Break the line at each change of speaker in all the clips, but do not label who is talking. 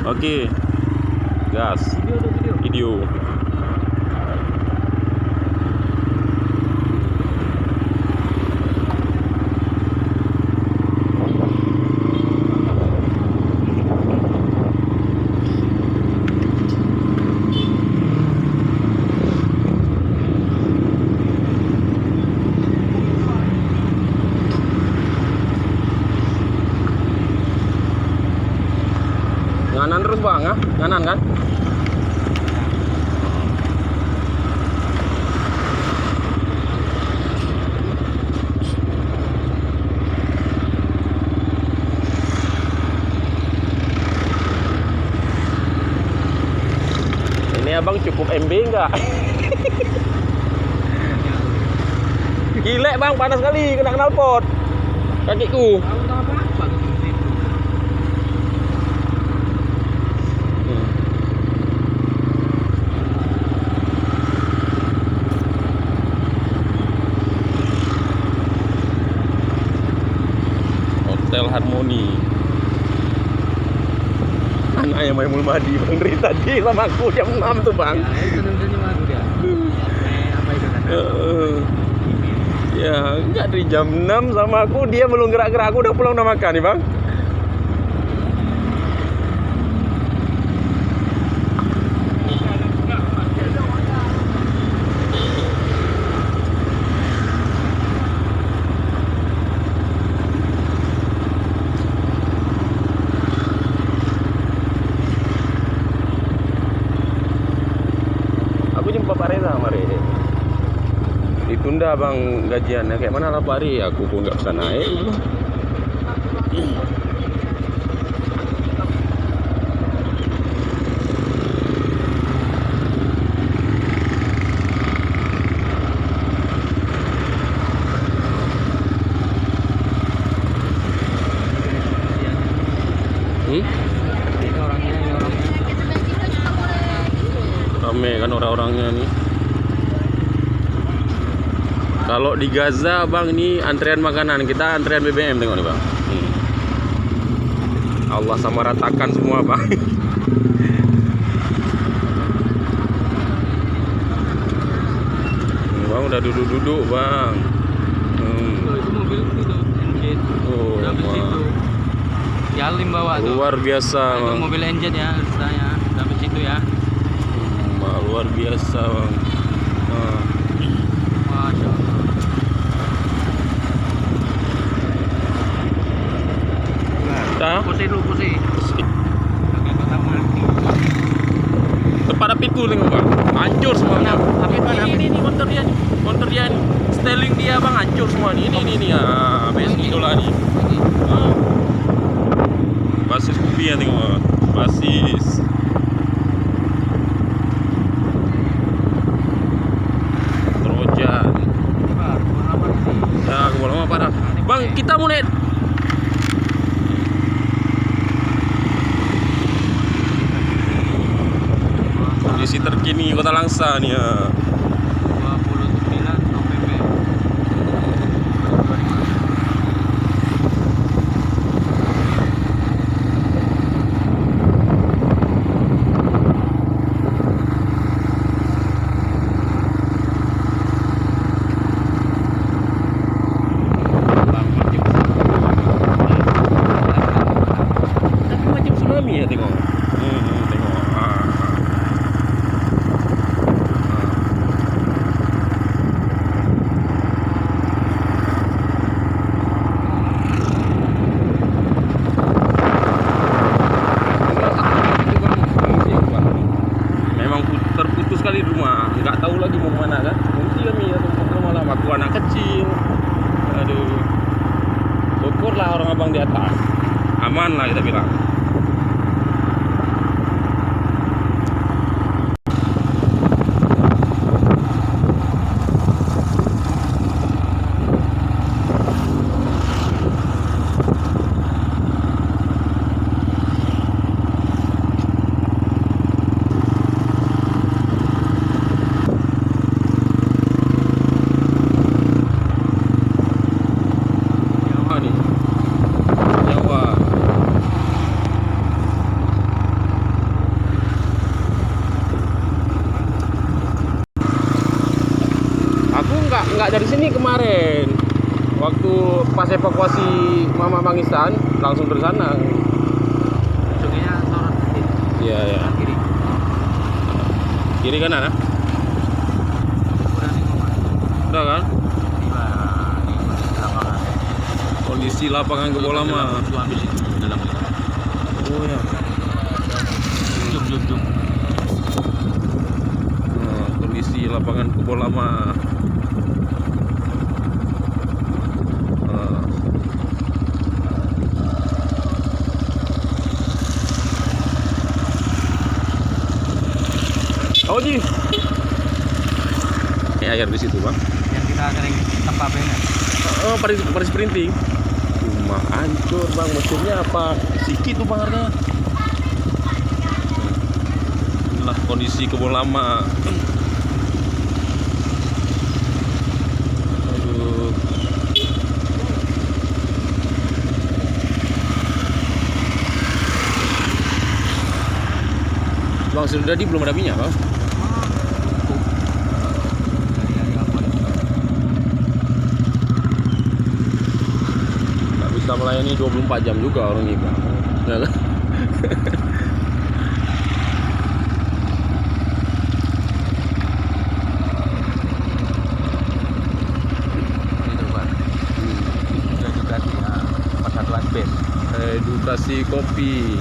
Oke. Gas. Video. Nganan terus bang, ya? Nganan kan? Ini abang cukup MB enggak? Gile bang, panas kali, kena knalpot kakiku. Hotel Harmoni. Anaknya Maimul Mahdi bang dari tadi sama aku jam 6 tuh bang. Ya enggak dari jam 6 sama aku, dia belum gerak-gerak, aku udah pulang udah makan nih bang. Aku jumpa Pak Reza kemarin. Ditunda bang gajiannya, kayak mana lah Pak Ri? Aku pun nggak bisa naik. Rame kan orang-orangnya nih. Kalau di Gaza bang, ini antrian makanan, kita antrian BBM, tengok nih bang. Allah sama ratakan semua bang. Bang udah duduk-duduk bang.
Itu mobil itu engine.
Oh,
Yalim bawa tuh.
luar biasa
Itu
bang.
mobil engine ya, istilahnya. Sampai situ ya.
Luar biasa bang.
Masya Allah.
Dah.
Pusing dulu, pusing. Oke, kota mati.
Depan pintu tengok bang, hancur semuanya.
Tapi mana?
Ini motor dia nih, motor dia nih. Styling dia bang hancur semua nih. Ini ah, basic idola nih. Basis kopi ya tengok, basis. Trojan. Ya, aku lama parah. Bang, kita mau naik. Kondisi terkini Kota Langsa nih ya.
29 November.
Tapi macam tsunami ya tengok. Tengok. Memang terputus kali rumah, nggak tahu lagi mau kemana kan. Mungkin kami atau malam aku anak kecil. Aduh, syukurlah orang abang di atas, aman lah kita bilang. dari sini kemarin. Waktu pas evakuasi Mama Mangisan, langsung dari sana.
Sungainya sorot sedikit.
Iya, iya.
Kiri.
Kiri kanan, ah?
Udah nih Mama.
Udah kan?
Tiba di lapangan.
Kondisi lapangan Kebo Lama.
Itu ambil itu dalam itu.
Oh ya.
Jum.
Nah, kondisi lapangan Kebo Lama. Oh Ji, air di situ bang.
Yang kita sering tempat banget.
Oh, Paris printing. Cuma hancur bang, mesinnya apa? Sikit tuh bang harganya. Inilah kondisi Kebo Lama. Aduh. Bang sudah di belum ada minyak bang. Nggak bisa melayani 24 jam juga orang ini bang. Ya kan? Edukasi kopi.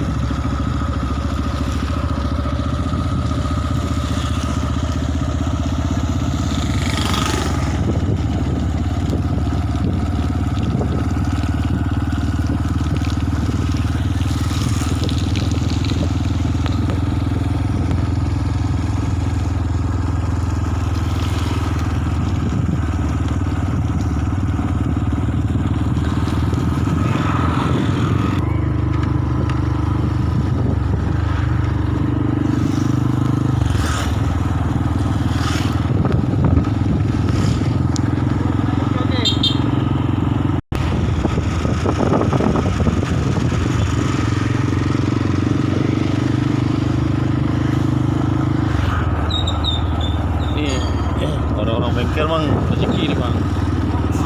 Orang-orang bengkel bang, rezeki ini bang,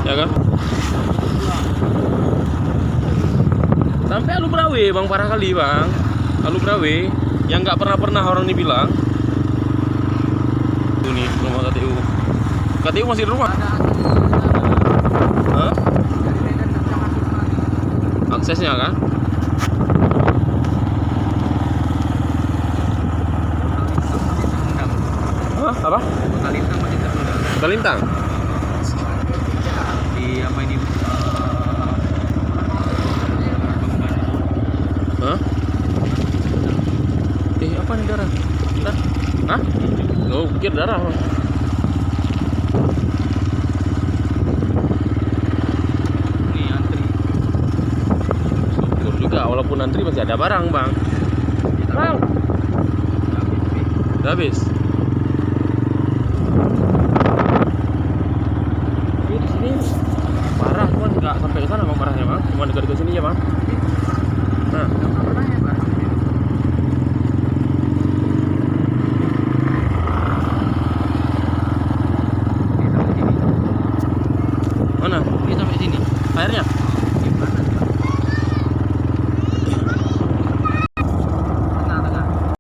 ya kan? Sampai Alu Brawe bang, parah kali bang. Alu Brawe yang nggak pernah orang ini bilang. Tuh nih rumah KTU. KTU masih di rumah? Hah? Aksesnya kan? Hah? Apa? Balintang.
Di apa ini?
Hah? Apa nih darah? Bentar. Hah? Oh, pikir darah.
Ini antri.
Syukur juga, walaupun antri masih ada barang bang. Bang, udah habis. Di sini parah, cuman nggak sampai ke sana bang parahnya bang, cuma dekat-dekat sini ya bang. Nah, mana?
Ini sampai sini.
Airnya?